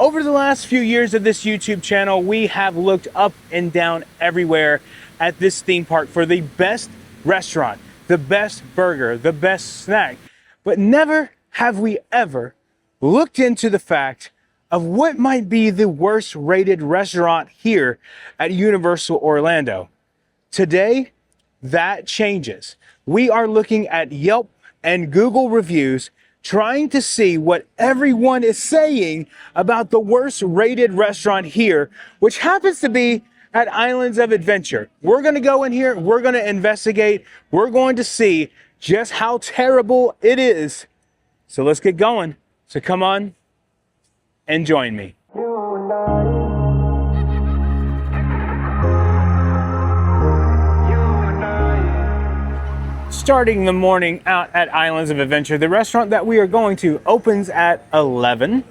Over the last few years of this YouTube channel, we have looked up and down everywhere at this theme park for the best restaurant, the best burger, the best snack, but never have we ever looked into the fact of what might be the worst rated restaurant here at Universal Orlando. Today, that changes. We are looking at Yelp and Google reviews, trying to see what everyone is saying about the worst rated restaurant here, which happens to be at Islands of Adventure. We're gonna go in here, we're gonna investigate, we're going to see just how terrible it is. So let's get going. So come on and join me. Starting the morning out at Islands of Adventure, the restaurant that we are going to opens at 11.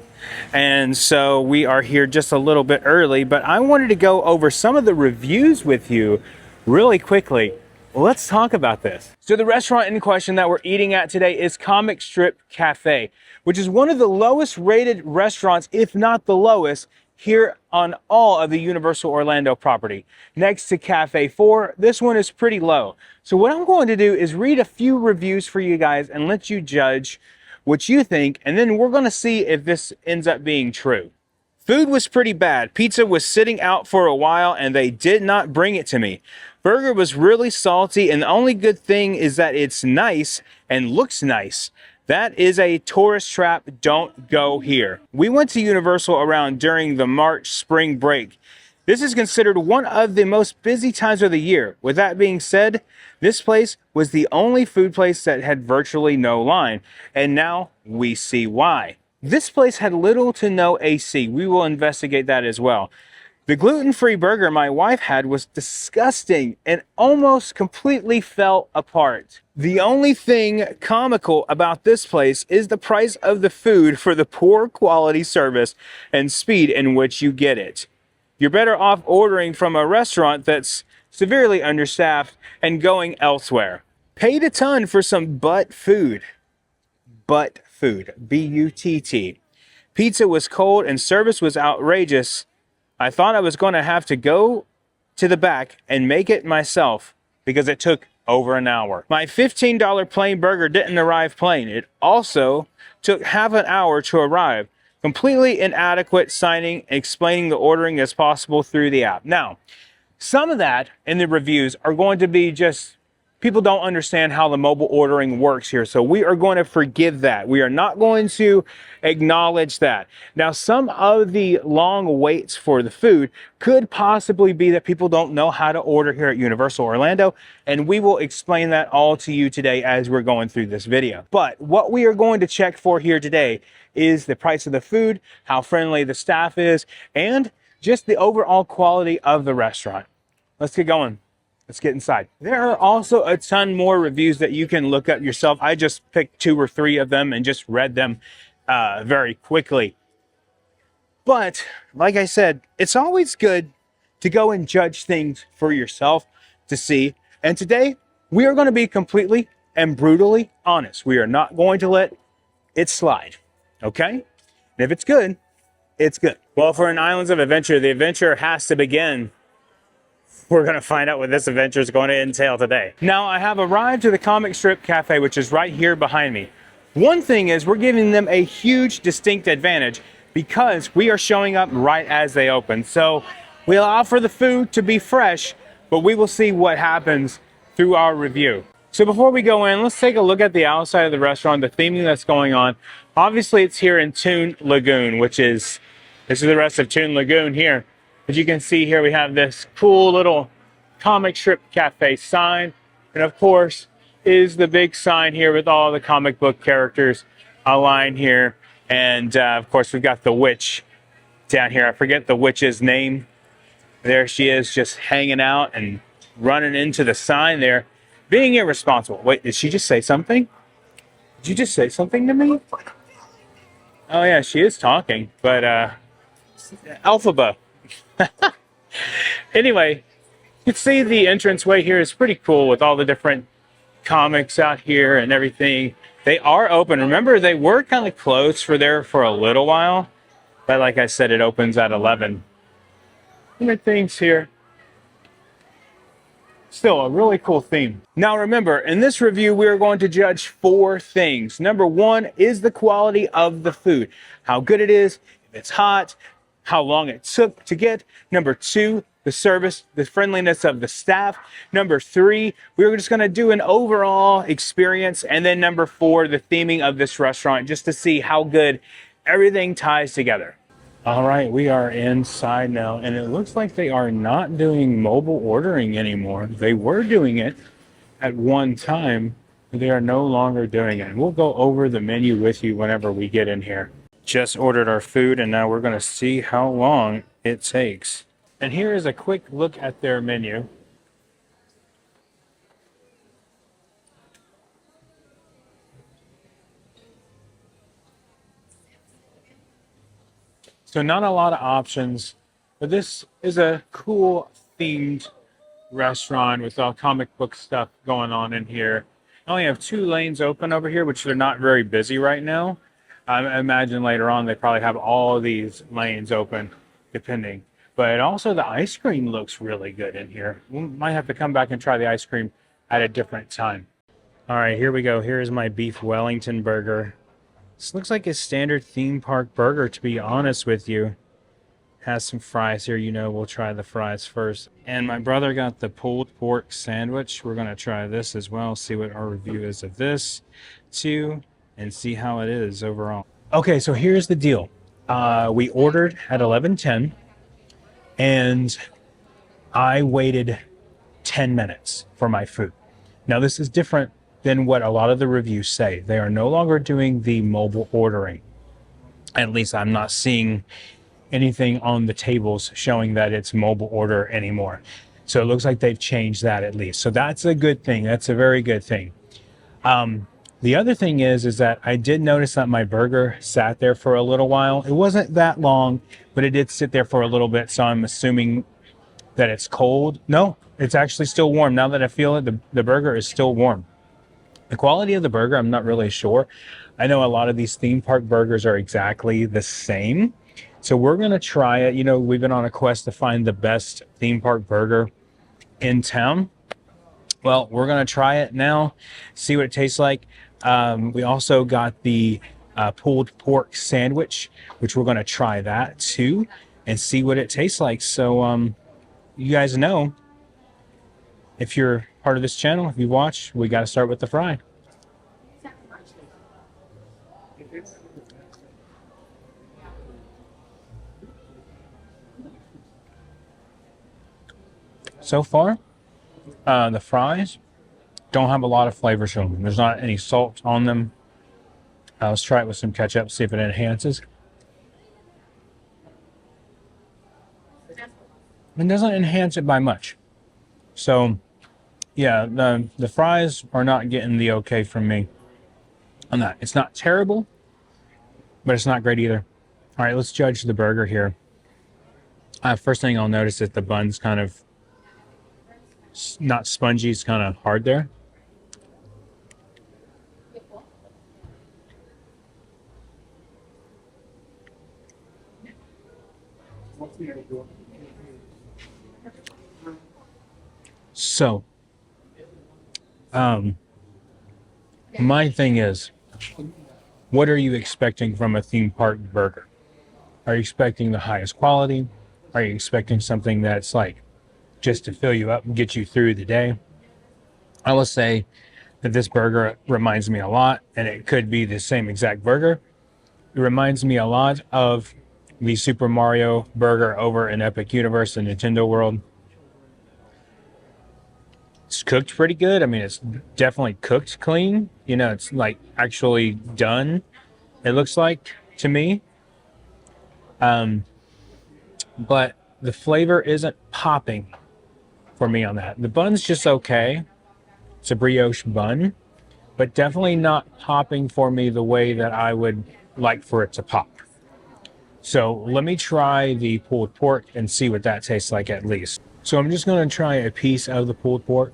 And so we are here just a little bit early, but I wanted to go over some of the reviews with you really quickly. Let's talk about this. So the restaurant in question that we're eating at today is Comic Strip Cafe, which is one of the lowest rated restaurants, if not the lowest, here on all of the Universal Orlando property. Next to Cafe 4, this one is pretty low. So what I'm going to do is read a few reviews for you guys and let you judge what you think, and then we're gonna see if this ends up being true. Food was pretty bad. Pizza was sitting out for a while and they did not bring it to me. Burger was really salty, and the only good thing is that it's nice and looks nice. That is a tourist trap. Don't go here. We went to Universal around during the March spring break. This is considered one of the most busy times of the year. With that being said, this place was the only food place that had virtually no line, and now we see why. This place had little to no AC. We will investigate that as well. The gluten-free burger my wife had was disgusting and almost completely fell apart. The only thing comical about this place is the price of the food for the poor quality service and speed in which you get it. You're better off ordering from a restaurant that's severely understaffed and going elsewhere. Paid a ton for some butt food. Butt food. B-U-T-T. Pizza was cold and service was outrageous. I thought I was going to have to go to the back and make it myself because it took over an hour. My $15 plain burger didn't arrive plain. It also took half an hour to arrive. Completely inadequate signing and explaining the ordering as possible through the app. Now, some of that in the reviews are going to be just people don't understand how the mobile ordering works here. So we are going to forgive that. We are not going to acknowledge that. Now, some of the long waits for the food could possibly be that people don't know how to order here at Universal Orlando. And we will explain that all to you today as we're going through this video. But what we are going to check for here today is the price of the food, how friendly the staff is, and just the overall quality of the restaurant. Let's get going. Let's get inside. There are also a ton more reviews that you can look up yourself. I just picked 2 or 3 of them and just read them very quickly. But like I said, it's always good to go and judge things for yourself to see. And today we are going to be completely and brutally honest. We are not going to let it slide. Okay? And if it's good, it's good. Well, for an Islands of Adventure, the adventure has to begin. We're going to find out what this adventure is going to entail today. Now, I have arrived to the Comic Strip Cafe, which is right here behind me. One thing is we're giving them a huge distinct advantage because we are showing up right as they open. So we allow for the food to be fresh, but we will see what happens through our review. So before we go in, let's take a look at the outside of the restaurant, the theming that's going on. Obviously, it's here in Toon Lagoon, this is the rest of Toon Lagoon here. As you can see here, we have this cool little Comic Strip Cafe sign. And of course, is the big sign here with all the comic book characters aligned here. And of course, we've got the witch down here. I forget the witch's name. There she is, just hanging out and running into the sign there, being irresponsible. Wait, did she just say something? Did you just say something to me? Oh yeah, she is talking, but Alphaba. Anyway, you can see the entranceway here is pretty cool with all the different comics out here and everything. They are open. Remember, they were kind of closed for a little while. But like I said, it opens at 11. Different things here. Still a really cool theme. Now remember, in this review, we are going to judge 4 things. Number 1 is the quality of the food. How good it is, if it's hot, how long it took to get. Number 2, the service, the friendliness of the staff. Number 3, we're just gonna do an overall experience. And then number 4, the theming of this restaurant, just to see how good everything ties together. All right, we are inside now, and it looks like they are not doing mobile ordering anymore. They were doing it at one time, but they are no longer doing it. We'll go over the menu with you whenever we get in here. Just ordered our food, and now we're going to see how long it takes. And here is a quick look at their menu. So not a lot of options, but this is a cool themed restaurant with all comic book stuff going on in here. I only have 2 lanes open over here, which they're not very busy right now. I imagine later on they probably have all these lanes open, depending. But also the ice cream looks really good in here. We might have to come back and try the ice cream at a different time. All right, here we go. Here's my beef Wellington burger. This looks like a standard theme park burger, to be honest with you. Has some fries here, you know, we'll try the fries first. And my brother got the pulled pork sandwich. We're gonna try this as well, see what our review is of this too, and see how it is overall. Okay, so here's the deal. We ordered at 11:10, and I waited 10 minutes for my food. Now this is different than what a lot of the reviews say. They are no longer doing the mobile ordering. At least I'm not seeing anything on the tables showing that it's mobile order anymore. So it looks like they've changed that at least. So that's a good thing. That's a very good thing. The other thing is that I did notice that my burger sat there for a little while. It wasn't that long, but it did sit there for a little bit. So I'm assuming that it's cold. No, it's actually still warm. Now that I feel it, the burger is still warm. The quality of the burger, I'm not really sure. I know a lot of these theme park burgers are exactly the same. So we're going to try it. You know, we've been on a quest to find the best theme park burger in town. Well, we're going to try it now, see what it tastes like. We also got the pulled pork sandwich, which we're going to try that too and see what it tastes like. So you guys know, if you're part of this channel, if you watch, we got to start with the fry. So far, the fries don't have a lot of flavor to them. There's not any salt on them. Let's try it with some ketchup, see if it enhances. It doesn't enhance it by much. So, yeah, the fries are not getting the okay from me on that. It's not terrible, but it's not great either. All right, let's judge the burger here. First thing I'll notice is the bun's kind of not spongy, it's kind of hard there. So, my thing is, what are you expecting from a theme park burger? Are you expecting the highest quality? Are you expecting something that's like just to fill you up and get you through the day? I will say that this burger reminds me a lot, and it could be the same exact burger. It reminds me a lot of the Super Mario burger over in Epic Universe and Nintendo World. It's cooked pretty good. I mean, it's definitely cooked clean. You know, it's like actually done, it looks like to me. But the flavor isn't popping for me on that. The bun's just okay. It's a brioche bun, but definitely not popping for me the way that I would like for it to pop. So let me try the pulled pork and see what that tastes like at least. So I'm just going to try a piece of the pulled pork.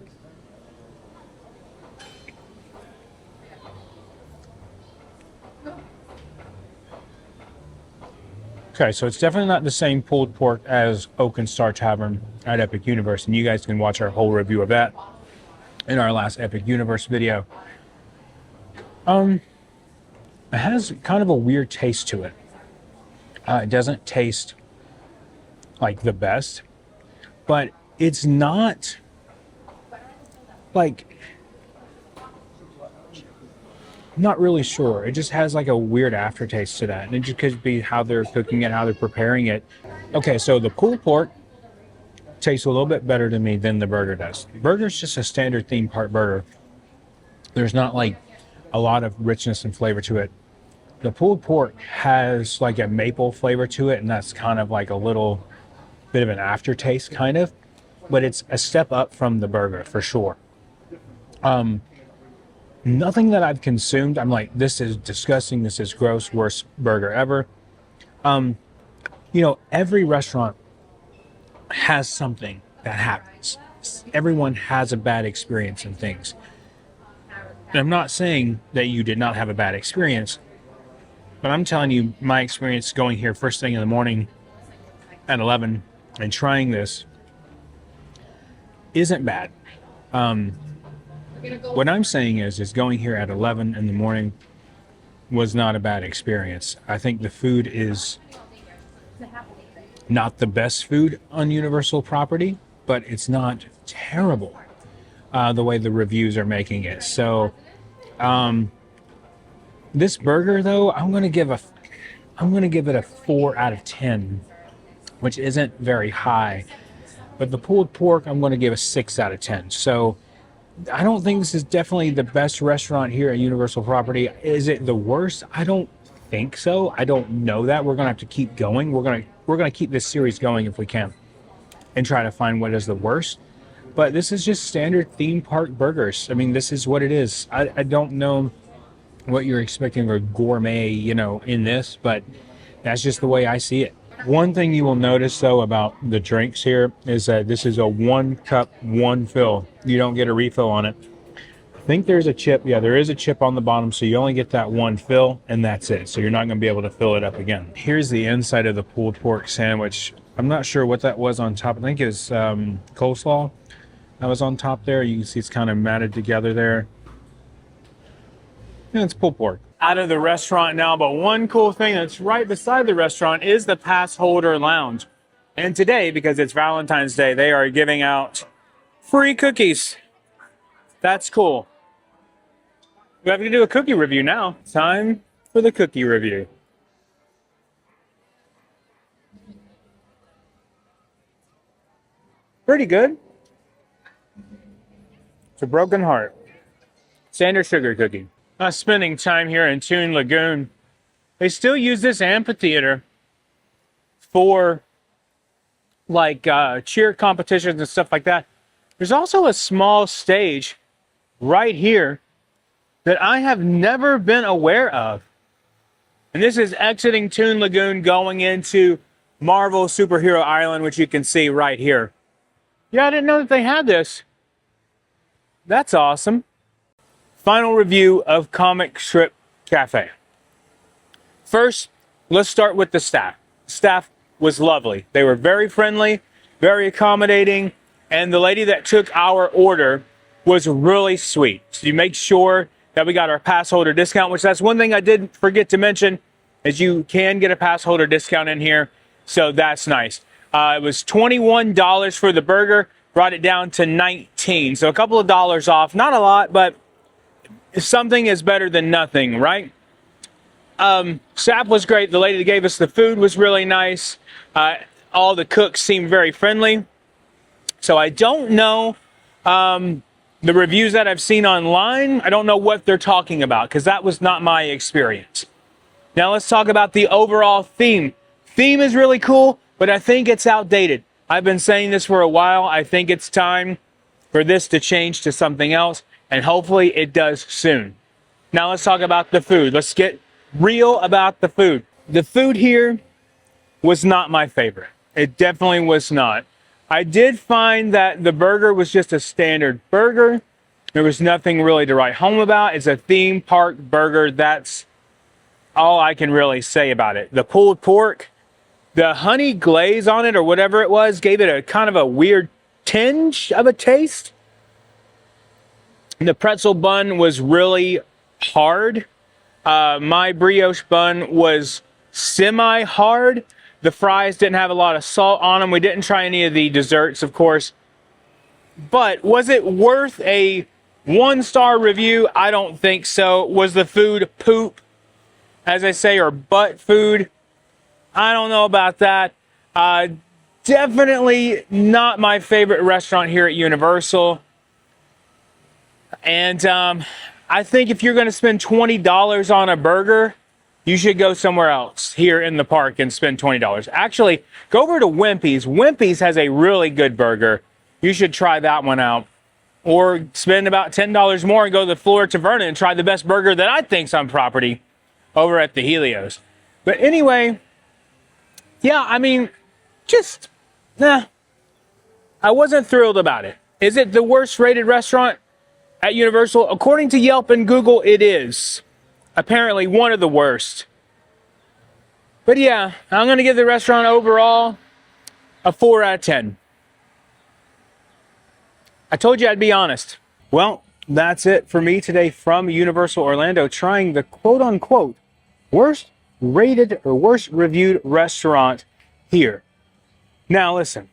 Okay, so it's definitely not the same pulled pork as Oak and Star Tavern at Epic Universe, and you guys can watch our whole review of that in our last Epic Universe video. It has kind of a weird taste to it. It doesn't taste like the best, but it's not like, I'm not really sure. It just has like a weird aftertaste to that, and it just could be how they're cooking it, how they're preparing it. Okay, so the pulled pork tastes a little bit better to me than the burger does. The burger's just a standard theme park burger. There's not like a lot of richness and flavor to it. The pulled pork has like a maple flavor to it, and that's kind of like a little bit of an aftertaste, kind of, but it's a step up from the burger for sure. Nothing that I've consumed, I'm like, this is disgusting, this is gross, worst burger ever. You know, every restaurant has something that happens. Everyone has a bad experience in things. And I'm not saying that you did not have a bad experience, but I'm telling you, my experience going here first thing in the morning at 11 and trying this isn't bad. What I'm saying is going here at 11 in the morning was not a bad experience. I think the food is not the best food on Universal property, but it's not terrible the way the reviews are making it. So this burger, though, I'm gonna give it a 4 out of 10, which isn't very high. But the pulled pork, I'm gonna give a 6 out of 10. So I don't think this is definitely the best restaurant here at Universal property. Is it the worst? I don't think so. I don't know that. We're gonna have to keep going. We're gonna keep this series going if we can, and try to find what is the worst. But this is just standard theme park burgers. I mean, this is what it is. I don't know what you're expecting for gourmet, you know, in this, but that's just the way I see it. One thing you will notice, though, about the drinks here is that this is a 1 cup, 1 fill. You don't get a refill on it. I think there's a chip. Yeah, there is a chip on the bottom, so you only get that 1 fill, and that's it. So you're not going to be able to fill it up again. Here's the inside of the pulled pork sandwich. I'm not sure what that was on top. I think it's coleslaw that was on top there. You can see it's kind of matted together there. And it's pulled pork. Out of the restaurant now, but one cool thing that's right beside the restaurant is the pass holder lounge. And today, because it's Valentine's Day, they are giving out free cookies. That's cool. We have to do a cookie review now. Time for the cookie review. Pretty good. It's a broken heart. Standard sugar cookie. Spending time here in Toon Lagoon. They still use this amphitheater for like cheer competitions and stuff like that. There's also a small stage right here that I have never been aware of. And this is exiting Toon Lagoon going into Marvel Superhero Island, which you can see right here. Yeah, I didn't know that they had this. That's awesome. Final review of Comic Strip Cafe. First, let's start with the staff. Staff was lovely. They were very friendly, very accommodating, and the lady that took our order was really sweet. So you make sure that we got our pass holder discount, which that's one thing I did forget to mention, is you can get a pass holder discount in here, so that's nice. It was $21 for the burger, brought it down to $19, so a couple of dollars off. Not a lot, but something is better than nothing, right? Staff was great. The lady that gave us the food was really nice. All the cooks seemed very friendly. So I don't know the reviews that I've seen online. I don't know what they're talking about because that was not my experience. Now let's talk about the overall theme. Theme is really cool, but I think it's outdated. I've been saying this for a while. I think it's time for this to change to something else, and hopefully it does soon. Now let's talk about the food. Let's get real about the food. The food here was not my favorite. It definitely was not. I did find that the burger was just a standard burger. There was nothing really to write home about. It's a theme park burger. That's all I can really say about it. The pulled pork The honey glaze on it or whatever it was gave it a kind of a weird tinge of a taste. The pretzel bun was really hard. My brioche bun was semi-hard. The fries didn't have a lot of salt on them. We didn't try any of the desserts, of course. But was it worth a 1-star review? I don't think so. Was the food poop, as I say, or butt food? I don't know about that. Definitely not my favorite restaurant here at Universal. And I think if you're going to spend $20 on a burger, you should go somewhere else here in the park and spend $20. Actually, go over to Wimpy's. Wimpy's has a really good burger. You should try that one out. Or spend about $10 more and go to the Florida Taverna and try the best burger that I think's on property over at the Helios. But anyway, yeah, I mean, just, I wasn't thrilled about it. Is it the worst rated restaurant at Universal? According to Yelp and Google, it is. Apparently one of the worst. But yeah, I'm going to give the restaurant overall a 4 out of 10. I told you I'd be honest. Well, that's it for me today from Universal Orlando, trying the quote-unquote worst rated or worst reviewed restaurant here. Now listen,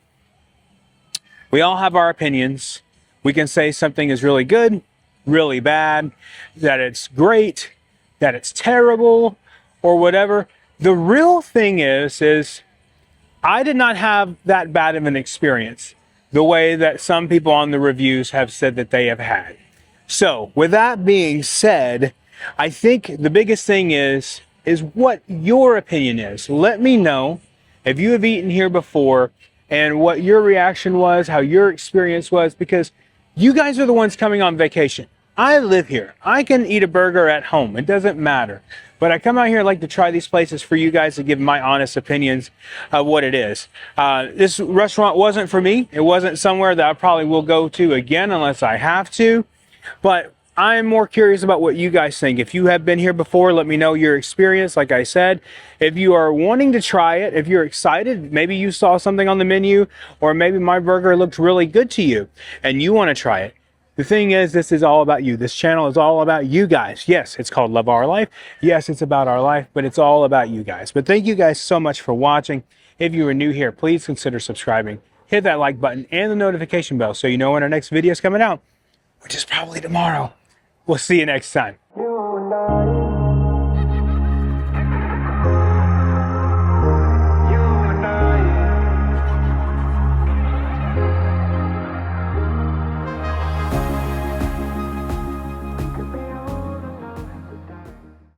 we all have our opinions. We can say something is really good, really bad, that it's great, that it's terrible, or whatever. The real thing is I did not have that bad of an experience the way that some people on the reviews have said that they have had. So with that being said, I think the biggest thing is what your opinion is. Let me know if you have eaten here before and what your reaction was, how your experience was, because you guys are the ones coming on vacation. I live here. I can eat a burger at home. It doesn't matter. But I come out here and like to try these places for you guys to give my honest opinions of what it is. This restaurant wasn't for me. It wasn't somewhere that I probably will go to again unless I have to. But I'm more curious about what you guys think. If you have been here before, let me know your experience. Like I said, if you are wanting to try it, if you're excited, maybe you saw something on the menu, or maybe my burger looked really good to you and you want to try it. The thing is, this is all about you. This channel is all about you guys. Yes, it's called Love Our Life. Yes, it's about our life, but it's all about you guys. But thank you guys so much for watching. If you are new here, please consider subscribing. Hit that like button and the notification bell so you know when our next video is coming out, which is probably tomorrow. We'll see you next time.